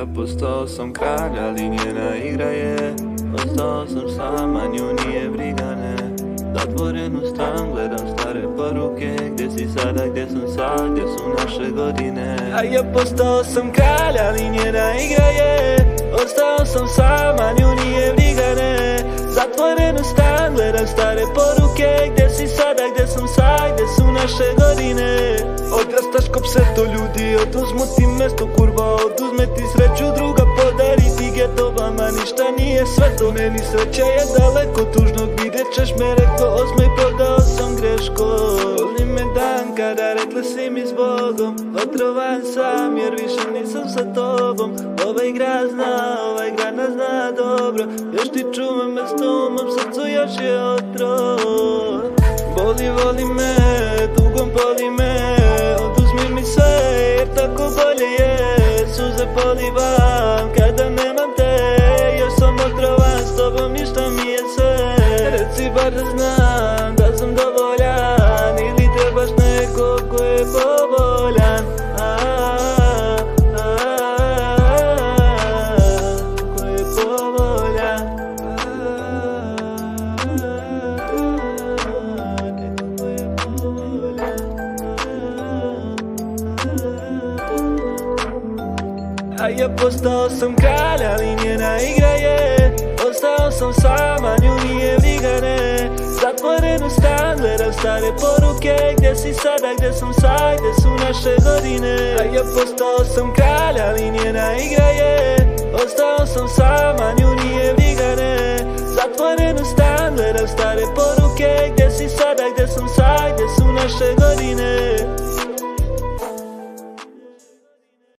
ja postao sam kralj, ali njena igra je. Ostao sam sam, a nju nije brigane. Zatvoren u stan, gledam stare poruke. Gdje si sada, gdje sam sad, gdje su naše godine? A ja postao sam kralj, ali njena igra je. Ostao sam sam, a nju nije brigane. Zatvoren u stan, gledam stare poruke. Gdje si sada, gdje sam sad, gdje su naše godine? Odrastaš ko pseto, ljudi oduzmu ti mesto, kurva oduzme ti sreću, druga podari ti geto, vama ništa nije sveto. Meni sreća je daleko, tužnog vidjet ćeš me, rekao osmej, prodao sam greško. Boli me dan kada rekla si mi s Bogom, otrovan sam jer više nisam sa tobom. Ovaj grad nas zna dobro, još ti čuvam mesto u mom srcu, još je otrov. Voli me, tugom boli me, oduzmi mi sve jer tako bolje je. Suze polivam kada nemam te, još sam otrovan, s tobom ništa mi je sve. Reci bar da znam da sam dovoljan, ili trebaš nekog ko je povoljan. Ko je povoljan. A ja postao sam kralj, ali njena igra je. Ostao sam sam, a nju nije brigane. Zatvoren u stan, gledam stare poruke. Gdje si sada, gdje sam sad, gdje su naše godine? A ja postao sam kralj, ali njena igra je. Ostao sam sam, a nju nije brigane. Zatvoren u stan, gledam stare poruke. Gdje si sada, gdje sam sad, gdje su naše godine?